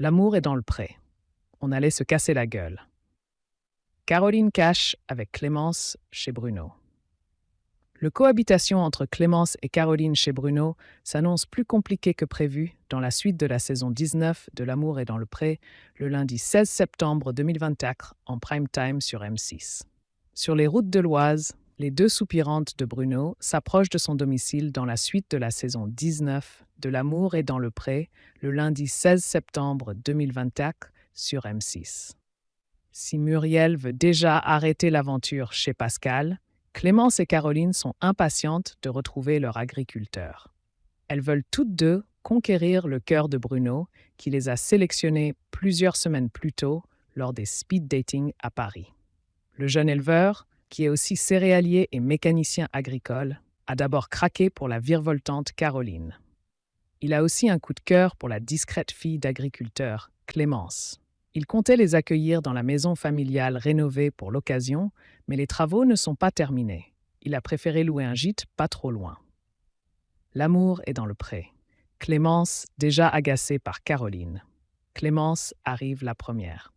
L'amour est dans le pré. On allait se casser la gueule. Caroline cache avec Clémence chez Bruno. Le cohabitation entre Clémence et Caroline chez Bruno s'annonce plus compliqué que prévu dans la suite de la saison 19 de L'amour est dans le pré, le lundi 16 septembre 2024 en prime time sur M6. Sur les routes de l'Oise, les deux soupirantes de Bruno s'approchent de son domicile dans la suite de la saison 19 de L'amour est dans le pré, le lundi 16 septembre 2024 sur M6. Si Muriel veut déjà arrêter l'aventure chez Pascal, Clémence et Caroline sont impatientes de retrouver leur agriculteur. Elles veulent toutes deux conquérir le cœur de Bruno, qui les a sélectionnées plusieurs semaines plus tôt lors des speed dating à Paris. Le jeune éleveur, qui est aussi céréalier et mécanicien agricole, a d'abord craqué pour la virevoltante Caroline. Il a aussi un coup de cœur pour la discrète fille d'agriculteur, Clémence. Il comptait les accueillir dans la maison familiale rénovée pour l'occasion, mais les travaux ne sont pas terminés. Il a préféré louer un gîte pas trop loin. L'amour est dans le pré. Clémence, déjà agacée par Caroline. Clémence arrive la première.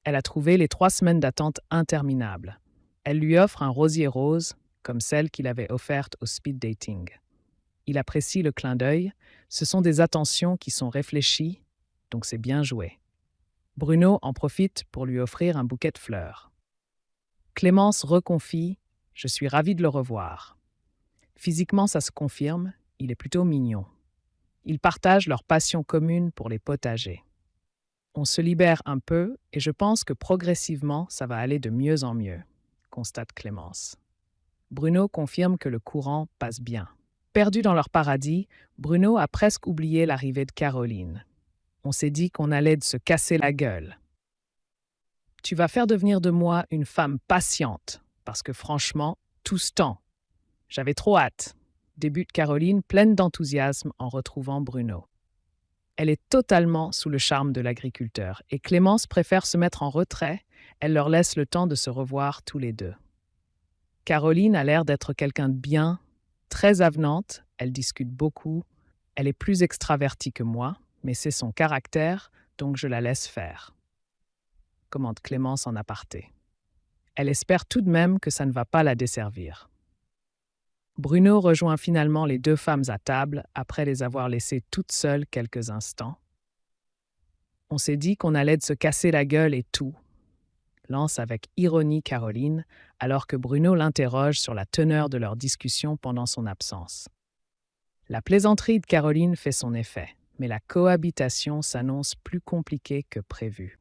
Elle a trouvé les 3 semaines d'attente interminables. Elle lui offre un rosier rose, comme celle qu'il avait offerte au speed dating. Il apprécie le clin d'œil. Ce sont des attentions qui sont réfléchies, donc c'est bien joué. Bruno en profite pour lui offrir un bouquet de fleurs. Clémence reconfie « Je suis ravie de le revoir ». Physiquement, ça se confirme, il est plutôt mignon. Ils partagent leur passion commune pour les potagers. On se libère un peu et je pense que progressivement, ça va aller de mieux en mieux, constate Clémence. Bruno confirme que le courant passe bien. Perdu dans leur paradis, Bruno a presque oublié l'arrivée de Caroline. On s'est dit qu'on allait se casser la gueule. Tu vas faire devenir de moi une femme patiente, parce que franchement, tout ce temps. J'avais trop hâte, débute Caroline pleine d'enthousiasme en retrouvant Bruno. Elle est totalement sous le charme de l'agriculteur et Clémence préfère se mettre en retrait, elle leur laisse le temps de se revoir tous les deux. Caroline a l'air d'être quelqu'un de bien, très avenante, elle discute beaucoup, elle est plus extravertie que moi, mais c'est son caractère, donc je la laisse faire, commente Clémence en aparté. Elle espère tout de même que ça ne va pas la desservir. Bruno rejoint finalement les deux femmes à table après les avoir laissées toutes seules quelques instants. On s'est dit qu'on allait se casser la gueule et tout, lance avec ironie Caroline, alors que Bruno l'interroge sur la teneur de leur discussion pendant son absence. La plaisanterie de Caroline fait son effet, mais la cohabitation s'annonce plus compliquée que prévu.